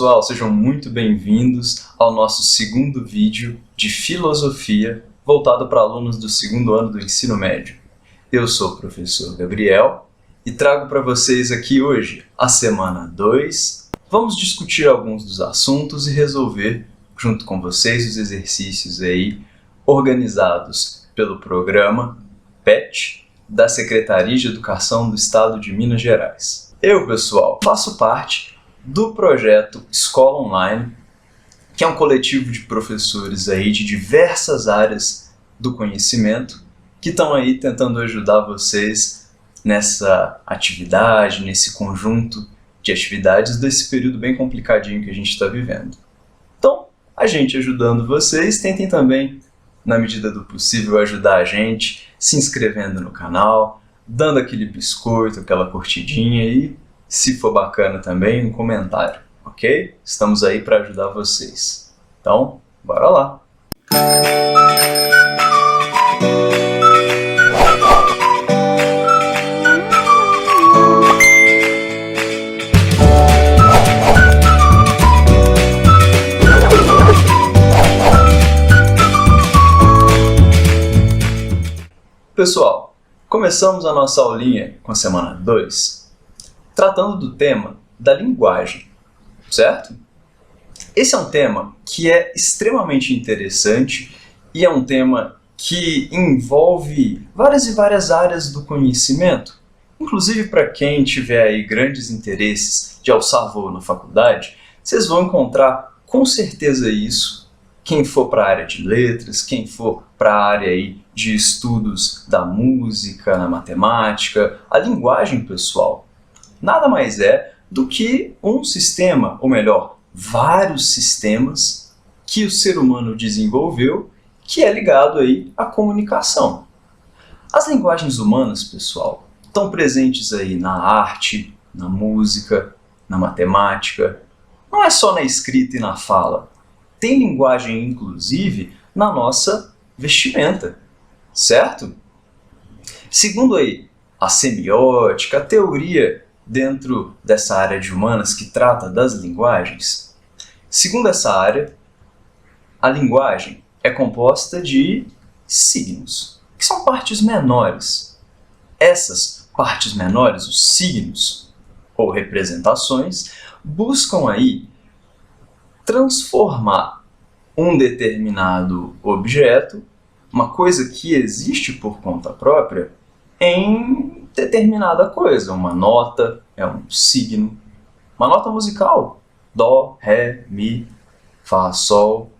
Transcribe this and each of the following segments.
pessoal, sejam muito bem-vindos ao nosso segundo vídeo de filosofia voltado para alunos do segundo ano do ensino médio. Eu sou o professor Gabriel e trago para vocês aqui hoje a semana 2. Vamos discutir alguns dos assuntos e resolver junto com vocês os exercícios aí organizados pelo programa PET da Secretaria de Educação do Estado de Minas Gerais. Eu, pessoal, faço parte do projeto Escola Online, que é um coletivo de professores aí de diversas áreas do conhecimento que estão aí tentando ajudar vocês nessa atividade, nesse conjunto de atividades desse período bem complicadinho que a gente está vivendo. Então, a gente ajudando vocês, tentem também, na medida do possível, ajudar a gente se inscrevendo no canal, dando aquele biscoito, aquela curtidinha e, se for bacana também, um comentário, ok? Estamos aí para ajudar vocês. Então, bora lá! Pessoal, começamos a nossa aulinha com a semana 2, tratando do tema da linguagem, certo? Esse é um tema que é extremamente interessante e é um tema que envolve várias e várias áreas do conhecimento. Inclusive, para quem tiver aí grandes interesses de alçar voo na faculdade, vocês vão encontrar com certeza isso. Quem for para a área de letras, quem for para a área aí de estudos da música, na matemática, a linguagem, pessoal, nada mais é do que um sistema, ou melhor, vários sistemas que o ser humano desenvolveu, que é ligado aí à comunicação. As linguagens humanas, pessoal, estão presentes aí na arte, na música, na matemática, não é só na escrita e na fala. Tem linguagem, inclusive, na nossa vestimenta, certo? Segundo aí a semiótica, a teoria dentro dessa área de humanas que trata das linguagens, segundo essa área, a linguagem é composta de signos, que são partes menores. Essas partes menores, os signos ou representações, buscam aí transformar um determinado objeto, uma coisa que existe por conta própria, em determinada coisa. Uma nota é um signo. Uma nota musical, dó, ré, mi, fá, sol,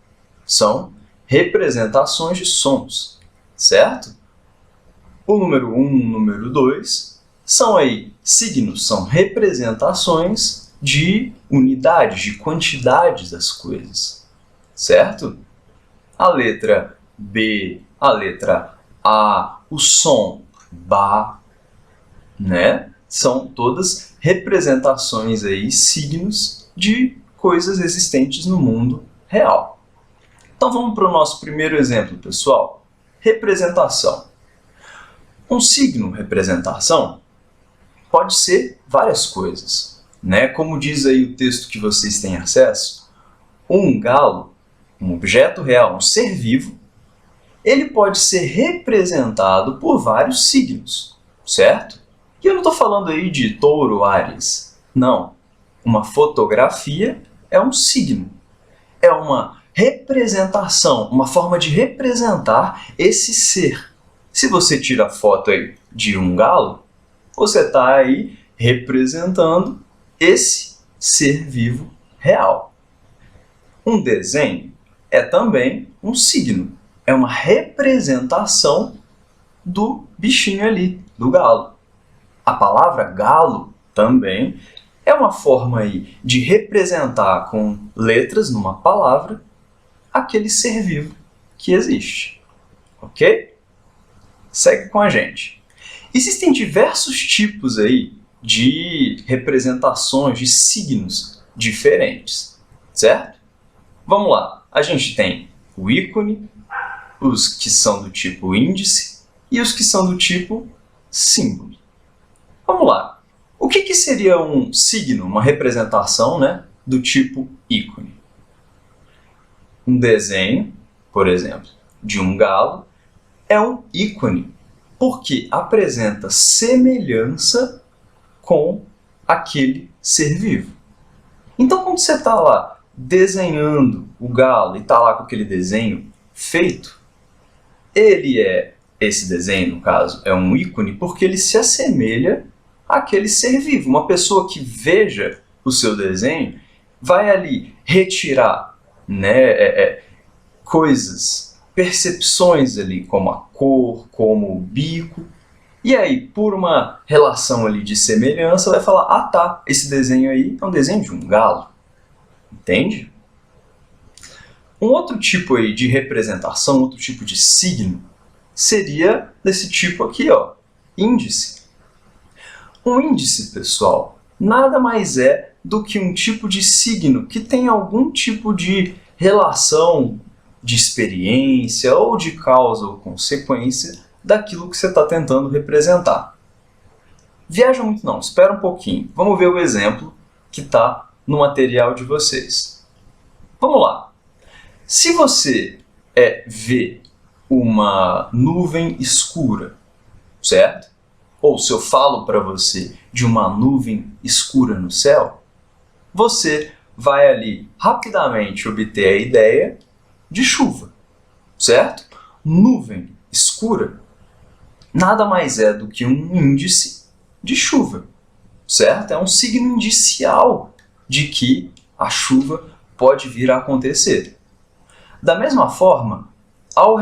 são representações de sons, certo? O número 1, o número 2 são aí signos, são representações de unidades, de quantidades das coisas, certo? A letra B, a letra A, o som Bá, né? São todas representações aí, signos de coisas existentes no mundo real. Então vamos para o nosso primeiro exemplo, pessoal. Representação. Um signo, representação, pode ser várias coisas, né? Como diz aí o texto que vocês têm acesso, um galo, um objeto real, um ser vivo, ele pode ser representado por vários signos, certo? E eu não estou falando aí de touro, Áries. Não. Uma fotografia é um signo. É uma representação, uma forma de representar esse ser. Se você tira a foto aí de um galo, você está aí representando esse ser vivo real. Um desenho é também um signo. É uma representação do bichinho ali, do galo. A palavra galo também é uma forma aí de representar com letras numa palavra aquele ser vivo que existe. Ok? Segue com a gente. Existem diversos tipos aí de representações de signos diferentes, certo? Vamos lá. A gente tem o ícone, os que são do tipo índice e os que são do tipo símbolo. Vamos lá. O que seria um signo, uma representação, né, do tipo ícone. Um desenho, por exemplo, de um galo, é um ícone, porque apresenta semelhança com aquele ser vivo. Então, quando você está lá desenhando o galo e está lá com aquele desenho feito, esse desenho, no caso, é um ícone porque ele se assemelha àquele ser vivo. Uma pessoa que veja o seu desenho vai ali retirar, né, coisas, percepções ali, como a cor, como o bico. E aí, por uma relação ali de semelhança, vai falar, ah tá, esse desenho aí é um desenho de um galo. Entende? Um outro tipo aí de representação, outro tipo de signo, seria desse tipo aqui, ó, índice. Um índice, pessoal, nada mais é do que um tipo de signo que tem algum tipo de relação de experiência ou de causa ou consequência daquilo que você está tentando representar. Viaja muito não, espera um pouquinho. Vamos ver o exemplo que está no material de vocês. Vamos lá. Se você vê uma nuvem escura, certo? Ou se eu falo para você de uma nuvem escura no céu, você vai ali rapidamente obter a ideia de chuva, certo? Nuvem escura nada mais é do que um índice de chuva, certo? É um signo indicial de que a chuva pode vir a acontecer. Da mesma forma, ao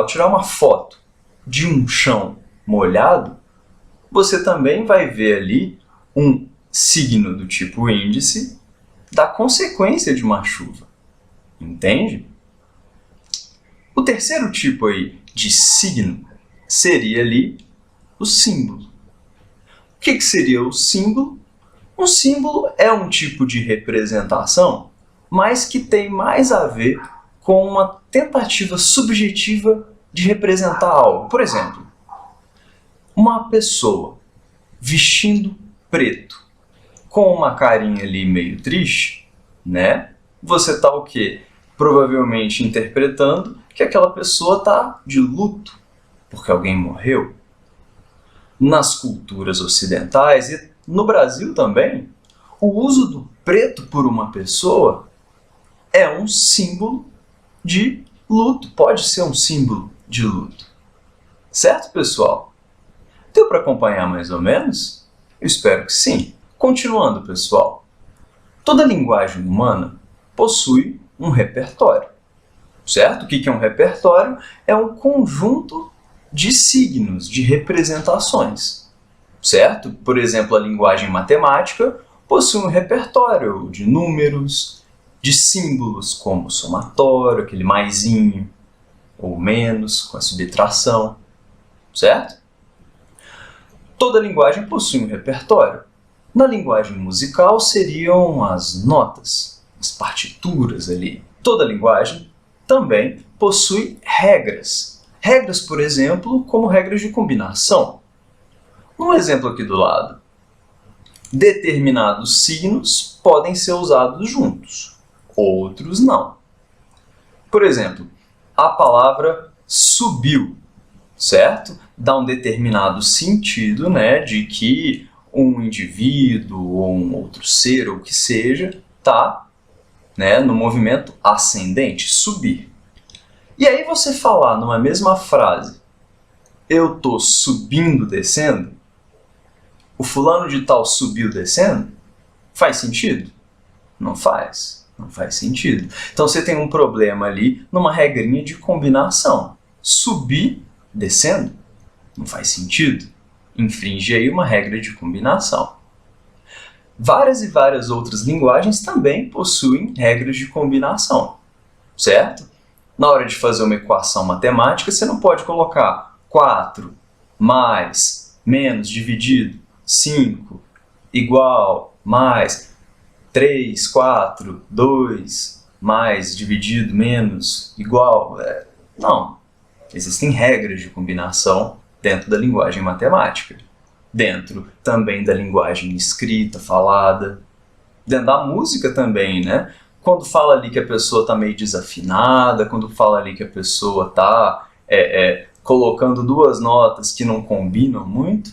tirar uma foto de um chão molhado, você também vai ver ali um signo do tipo índice da consequência de uma chuva. Entende? O terceiro tipo aí de signo seria ali o símbolo. O que seria o símbolo? Um símbolo é um tipo de representação, mas que tem mais a ver com uma tentativa subjetiva de representar algo. Por exemplo, uma pessoa vestindo preto, com uma carinha ali meio triste, né? Você está o quê? Provavelmente interpretando que aquela pessoa está de luto, porque alguém morreu. Nas culturas ocidentais e no Brasil também, o uso do preto por uma pessoa é um símbolo de luto, pode ser um símbolo de luto. Certo, pessoal? Deu para acompanhar mais ou menos? Eu espero que sim. Continuando, pessoal. Toda linguagem humana possui um repertório, certo? O que é um repertório? É um conjunto de signos, de representações, certo? Por exemplo, a linguagem matemática possui um repertório de números, de símbolos como somatório, aquele maisinho, ou menos, com a subtração, certo? Toda linguagem possui um repertório. Na linguagem musical seriam as notas, as partituras ali. Toda linguagem também possui regras. Regras, por exemplo, como regras de combinação. Um exemplo aqui do lado. Determinados signos podem ser usados juntos, outros não. Por exemplo, a palavra subiu, certo? Dá um determinado sentido, né, de que um indivíduo ou um outro ser, ou o que seja, está, né, no movimento ascendente, subir. E aí você falar numa mesma frase, eu estou subindo, descendo, o fulano de tal subiu, descendo, faz sentido? Não faz. Não faz sentido. Então você tem um problema ali numa regrinha de combinação. Subir, descendo, não faz sentido. Infringe aí uma regra de combinação. Várias e várias outras linguagens também possuem regras de combinação, certo? Na hora de fazer uma equação matemática, você não pode colocar 4 mais, menos, dividido, 5, igual, mais, 3, 4, 2, mais, dividido, menos, igual. Não. Existem regras de combinação dentro da linguagem matemática. Dentro também da linguagem escrita, falada. Dentro da música também, né? Quando fala ali que a pessoa está meio desafinada, quando fala ali que a pessoa está colocando duas notas que não combinam muito,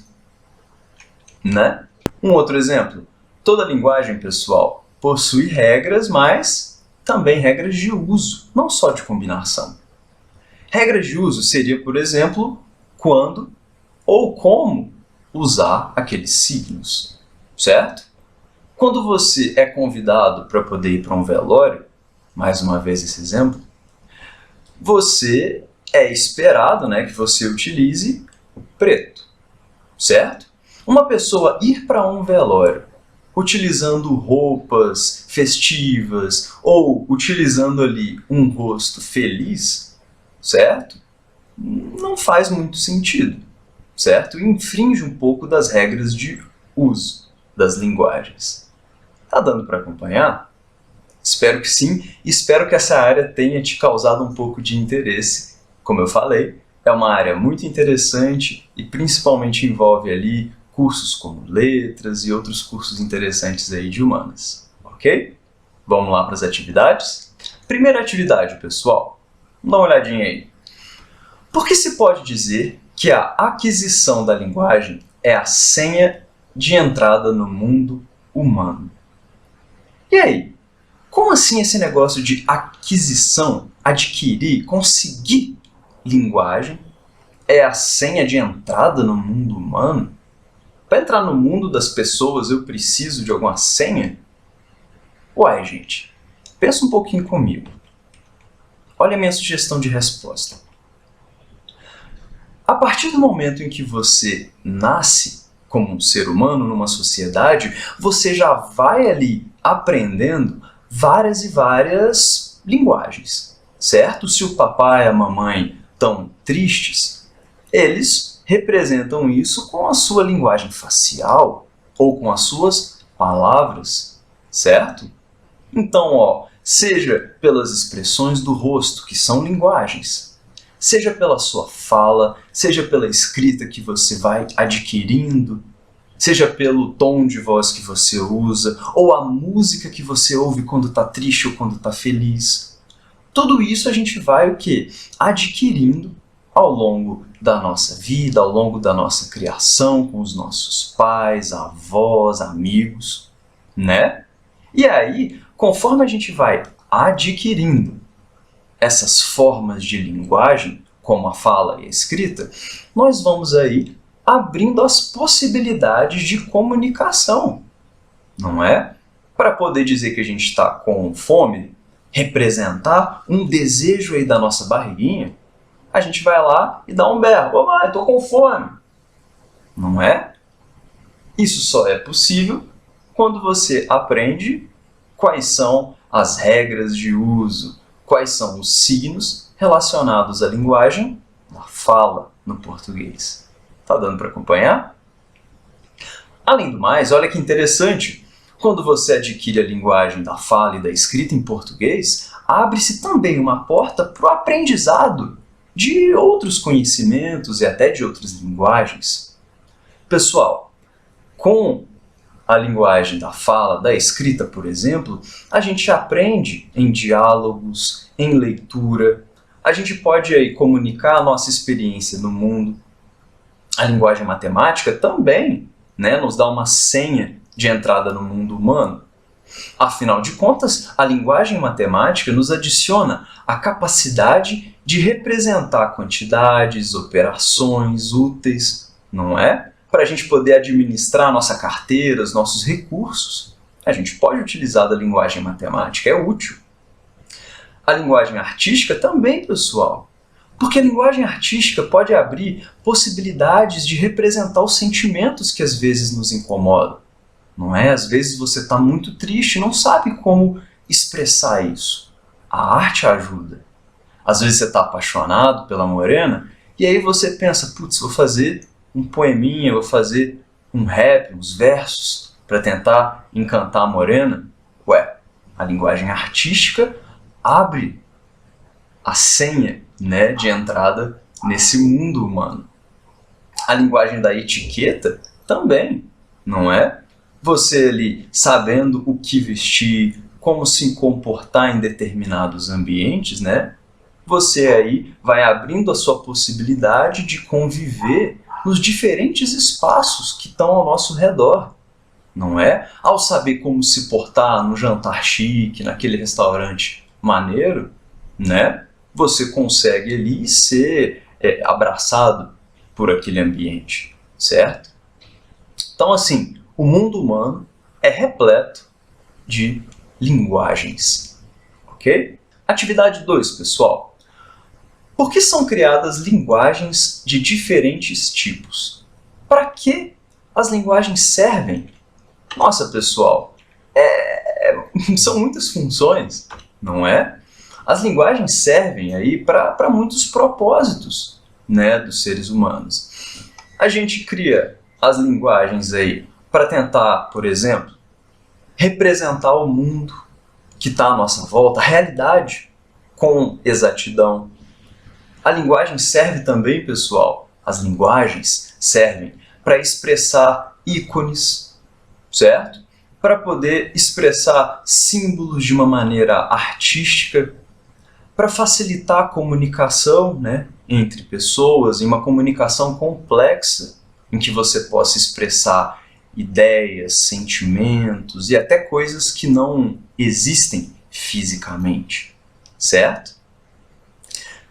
né? Um outro exemplo, toda linguagem, pessoal, possui regras, mas também regras de uso, não só de combinação. Regras de uso seria, por exemplo, quando ou como usar aqueles signos, certo? Quando você é convidado para poder ir para um velório, mais uma vez esse exemplo, você é esperado, né, que você utilize o preto, certo? Uma pessoa ir para um velório utilizando roupas festivas ou utilizando ali um rosto feliz, certo? Não faz muito sentido, certo? E infringe um pouco das regras de uso das linguagens. Tá dando para acompanhar? Espero que sim, e espero que essa área tenha te causado um pouco de interesse. Como eu falei, é uma área muito interessante e principalmente envolve ali cursos como letras e outros cursos interessantes aí de humanas, ok? Vamos lá para as atividades? Primeira atividade, pessoal. Dá uma olhadinha aí. Por que se pode dizer que a aquisição da linguagem é a senha de entrada no mundo humano? E aí? Como assim esse negócio de aquisição, adquirir, conseguir linguagem é a senha de entrada no mundo humano? Para entrar no mundo das pessoas eu preciso de alguma senha? Uai, gente, pensa um pouquinho comigo. Olha a minha sugestão de resposta. A partir do momento em que você nasce como um ser humano numa sociedade, você já vai ali aprendendo várias e várias linguagens, certo? Se o papai e a mamãe estão tristes, eles representam isso com a sua linguagem facial ou com as suas palavras, certo? Então, seja pelas expressões do rosto, que são linguagens, seja pela sua fala, seja pela escrita que você vai adquirindo, seja pelo tom de voz que você usa, ou a música que você ouve quando está triste ou quando está feliz. Tudo isso a gente vai o quê? Adquirindo ao longo da nossa vida, ao longo da nossa criação com os nossos pais, avós, amigos, né? E aí, conforme a gente vai adquirindo essas formas de linguagem, como a fala e a escrita, nós vamos aí abrindo as possibilidades de comunicação, não é? Para poder dizer que a gente está com fome, representar um desejo aí da nossa barriguinha, a gente vai lá e dá um berro. Ô mãe, tô com fome. Não é? Isso só é possível quando você aprende quais são as regras de uso, quais são os signos relacionados à linguagem da fala no português. Tá dando para acompanhar? Além do mais, olha que interessante, quando você adquire a linguagem da fala e da escrita em português, abre-se também uma porta para o aprendizado de outros conhecimentos e até de outras linguagens. Pessoal, com a linguagem da fala, da escrita, por exemplo, a gente aprende em diálogos, em leitura, a gente pode aí comunicar a nossa experiência no mundo. A linguagem matemática também, né, nos dá uma senha de entrada no mundo humano. Afinal de contas, a linguagem matemática nos adiciona a capacidade de representar quantidades, operações úteis, não é? Para a gente poder administrar a nossa carteira, os nossos recursos, a gente pode utilizar da linguagem matemática, é útil. A linguagem artística também, pessoal. Porque a linguagem artística pode abrir possibilidades de representar os sentimentos que às vezes nos incomodam. Não é? Às vezes você está muito triste e não sabe como expressar isso. A arte ajuda. Às vezes você está apaixonado pela morena e aí você pensa, putz, vou fazer um poeminha, vou fazer um rap, uns versos para tentar encantar a morena. Ué, a linguagem artística abre a senha, né, de entrada nesse mundo humano. A linguagem da etiqueta também, não é? Você ali sabendo o que vestir, como se comportar em determinados ambientes, né? Você aí vai abrindo a sua possibilidade de conviver nos diferentes espaços que estão ao nosso redor, não é? Ao saber como se portar no jantar chique, naquele restaurante maneiro, né? Você consegue ali ser abraçado por aquele ambiente, certo? Então, assim, o mundo humano é repleto de linguagens, ok? Atividade 2, pessoal. Por que são criadas linguagens de diferentes tipos? Para que as linguagens servem? Nossa, pessoal, são muitas funções, não é? As linguagens servem aí para muitos propósitos, né, dos seres humanos. A gente cria as linguagens aí para tentar, por exemplo, representar o mundo que está à nossa volta, a realidade, com exatidão. A linguagem serve também, pessoal, as linguagens servem para expressar ícones, certo? Para poder expressar símbolos de uma maneira artística, para facilitar a comunicação, né, entre pessoas, em uma comunicação complexa, em que você possa expressar ideias, sentimentos e até coisas que não existem fisicamente, certo?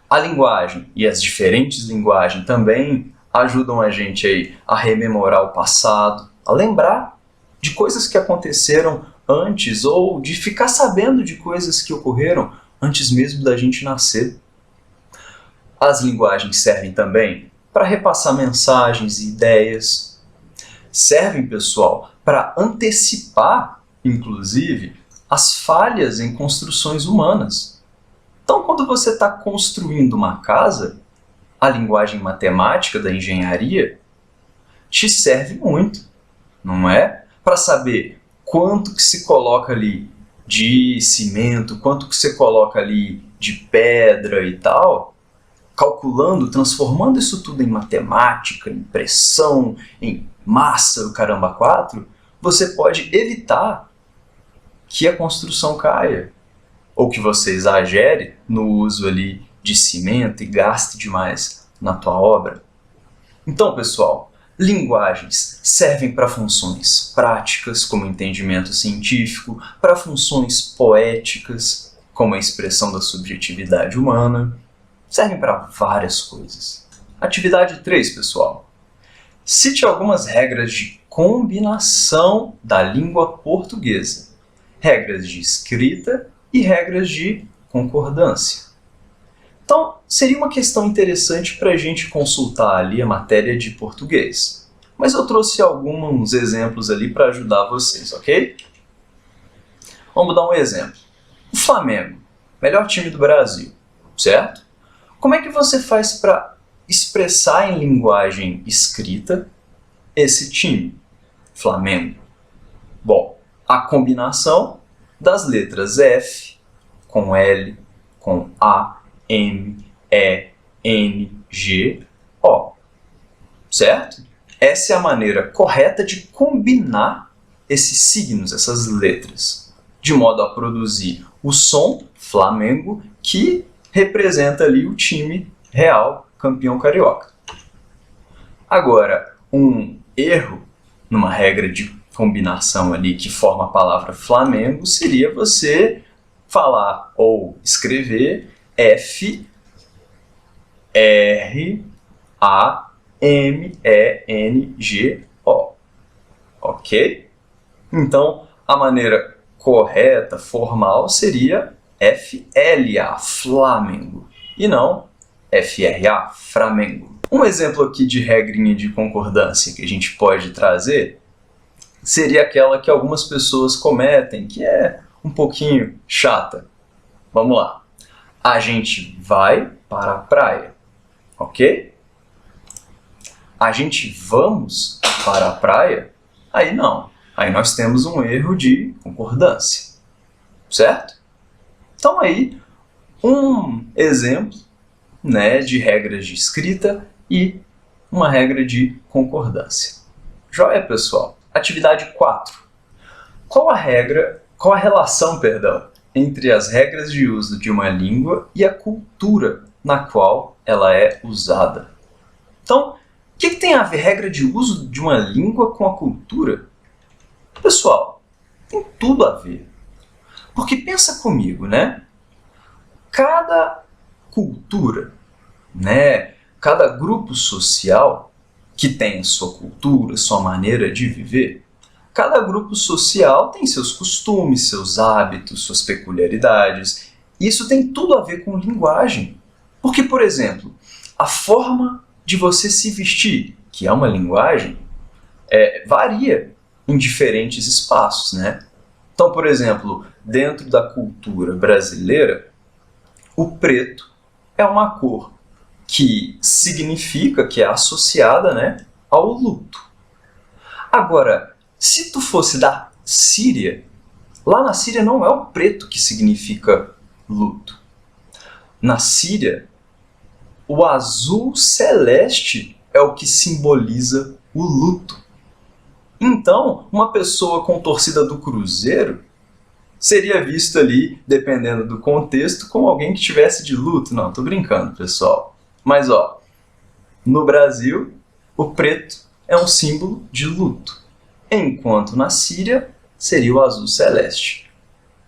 A linguagem e as diferentes linguagens também ajudam a gente aí a rememorar o passado, a lembrar de coisas que aconteceram antes ou de ficar sabendo de coisas que ocorreram antes mesmo da gente nascer. As linguagens servem também para repassar mensagens e ideias. Servem, pessoal, para antecipar, inclusive, as falhas em construções humanas. Então, quando você está construindo uma casa, a linguagem matemática da engenharia te serve muito, não é? Para saber quanto que se coloca ali de cimento, quanto que você coloca ali de pedra e tal, calculando, transformando isso tudo em matemática, em pressão, em massa, o caramba 4, você pode evitar que a construção caia, ou que você exagere no uso ali de cimento e gaste demais na tua obra. Então, pessoal, linguagens servem para funções práticas, como entendimento científico, para funções poéticas, como a expressão da subjetividade humana, servem para várias coisas. Atividade 3, pessoal. Cite algumas regras de combinação da língua portuguesa, regras de escrita e regras de concordância. Então, seria uma questão interessante para a gente consultar ali a matéria de português. Mas eu trouxe alguns exemplos ali para ajudar vocês, ok? Vamos dar um exemplo. O Flamengo, melhor time do Brasil, certo? Como é que você faz para expressar em linguagem escrita esse time, Flamengo? Bom, a combinação das letras F com L, com A, M, E, N, G, O, certo? Essa é a maneira correta de combinar esses signos, essas letras, de modo a produzir o som Flamengo que representa ali o time real campeão carioca. Agora, um erro numa regra de combinação ali que forma a palavra Flamengo seria você falar ou escrever F, R, A, M, E, N, G, O. Ok? Então, a maneira correta, formal, seria FLA, Flamengo, e não FRA, Flamengo. Um exemplo aqui de regrinha de concordância que a gente pode trazer seria aquela que algumas pessoas cometem, que é um pouquinho chata. Vamos lá. A gente vai para a praia, ok? A gente vamos para a praia? Aí não. Aí nós temos um erro de concordância, certo? Então aí, um exemplo, né, de regras de escrita e uma regra de concordância. Joia, pessoal? Atividade 4. qual a relação, entre as regras de uso de uma língua e a cultura na qual ela é usada? Então, o que tem a ver regra de uso de uma língua com a cultura? Pessoal, tem tudo a ver. Porque pensa comigo, né? Cada cultura, né? Cada grupo social que tem sua cultura, sua maneira de viver, cada grupo social tem seus costumes, seus hábitos, suas peculiaridades. Isso tem tudo a ver com linguagem. Porque, por exemplo, a forma de você se vestir, que é uma linguagem, varia em diferentes espaços, né? Então, por exemplo, dentro da cultura brasileira, o preto é uma cor que significa, que é associada, né, ao luto. Agora, se tu fosse da Síria, lá na Síria não é o preto que significa luto. Na Síria, o azul celeste é o que simboliza o luto. Então, uma pessoa com torcida do Cruzeiro seria visto ali, dependendo do contexto, como alguém que estivesse de luto. Não, tô brincando, pessoal. Mas, no Brasil, o preto é um símbolo de luto, enquanto na Síria seria o azul celeste.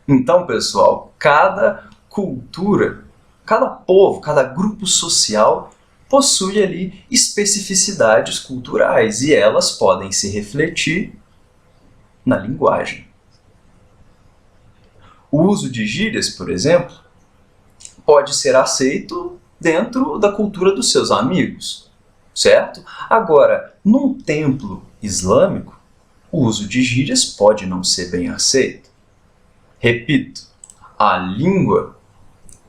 Então, pessoal, cada cultura, cada povo, cada grupo social possui ali especificidades culturais e elas podem se refletir na linguagem. O uso de gírias, por exemplo, pode ser aceito dentro da cultura dos seus amigos, certo? Agora, num templo islâmico, o uso de gírias pode não ser bem aceito. Repito, a língua,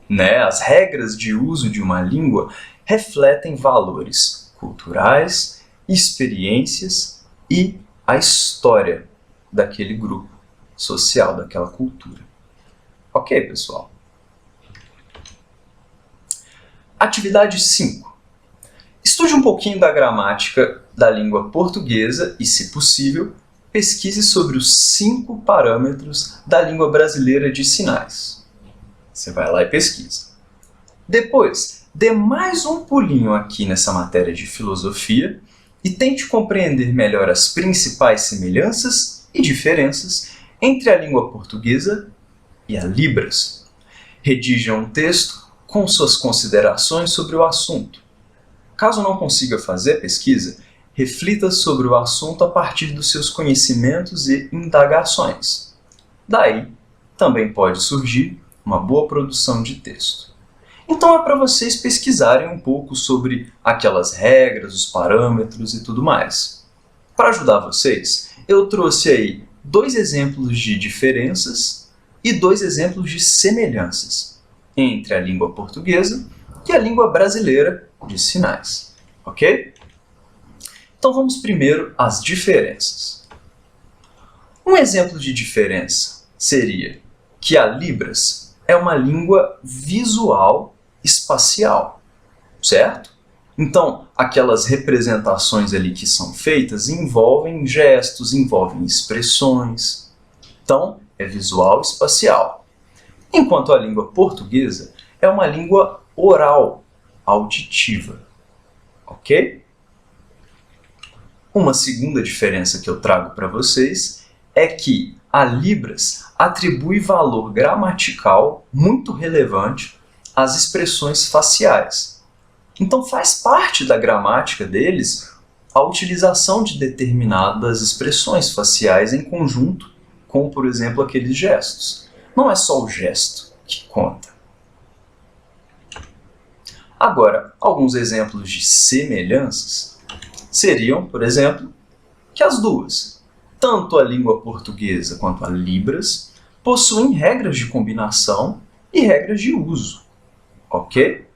né, as regras de uso de uma língua refletem valores culturais, experiências e a história daquele grupo social, daquela cultura. Ok, pessoal? Atividade 5. Estude um pouquinho da gramática da língua portuguesa e, se possível, pesquise sobre os 5 parâmetros da língua brasileira de sinais. Você vai lá e pesquisa. Depois, dê mais um pulinho aqui nessa matéria de filosofia e tente compreender melhor as principais semelhanças e diferenças entre a língua portuguesa e a Libras. Redija um texto com suas considerações sobre o assunto. Caso não consiga fazer a pesquisa, reflita sobre o assunto a partir dos seus conhecimentos e indagações. Daí, também pode surgir uma boa produção de texto. Então é para vocês pesquisarem um pouco sobre aquelas regras, os parâmetros e tudo mais. Para ajudar vocês, eu trouxe aí 2 exemplos de diferenças e 2 exemplos de semelhanças entre a língua portuguesa e a língua brasileira de sinais, ok? Então vamos primeiro às diferenças. Um exemplo de diferença seria que a Libras é uma língua visual espacial, certo? Então, aquelas representações ali que são feitas envolvem gestos, envolvem expressões. Então, é visual espacial. Enquanto a língua portuguesa é uma língua oral, auditiva, ok? Uma segunda diferença que eu trago para vocês é que a Libras atribui valor gramatical muito relevante às expressões faciais. Então faz parte da gramática deles a utilização de determinadas expressões faciais em conjunto com, por exemplo, aqueles gestos. Não é só o gesto que conta. Agora, alguns exemplos de semelhanças seriam, por exemplo, que as duas, tanto a língua portuguesa quanto a Libras, possuem regras de combinação e regras de uso, ok?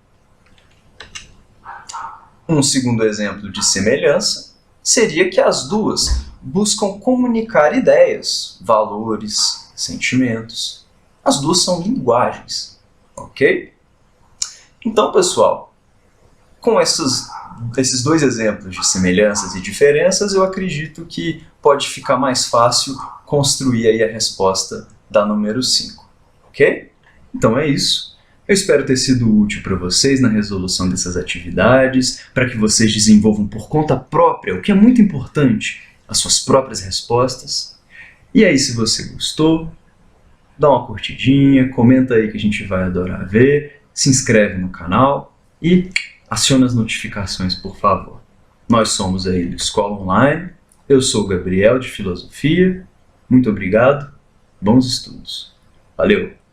Um segundo exemplo de semelhança seria que as duas buscam comunicar ideias, valores, sentimentos. As duas são linguagens, ok? Então, pessoal, com esses 2 exemplos de semelhanças e diferenças, eu acredito que pode ficar mais fácil construir aí a resposta da número 5, ok? Então é isso. Eu espero ter sido útil para vocês na resolução dessas atividades, para que vocês desenvolvam por conta própria, o que é muito importante, as suas próprias respostas. E aí, se você gostou, dá uma curtidinha, comenta aí que a gente vai adorar ver, se inscreve no canal e aciona as notificações, por favor. Nós somos aí do Escola Online, eu sou o Gabriel de Filosofia, muito obrigado, bons estudos. Valeu!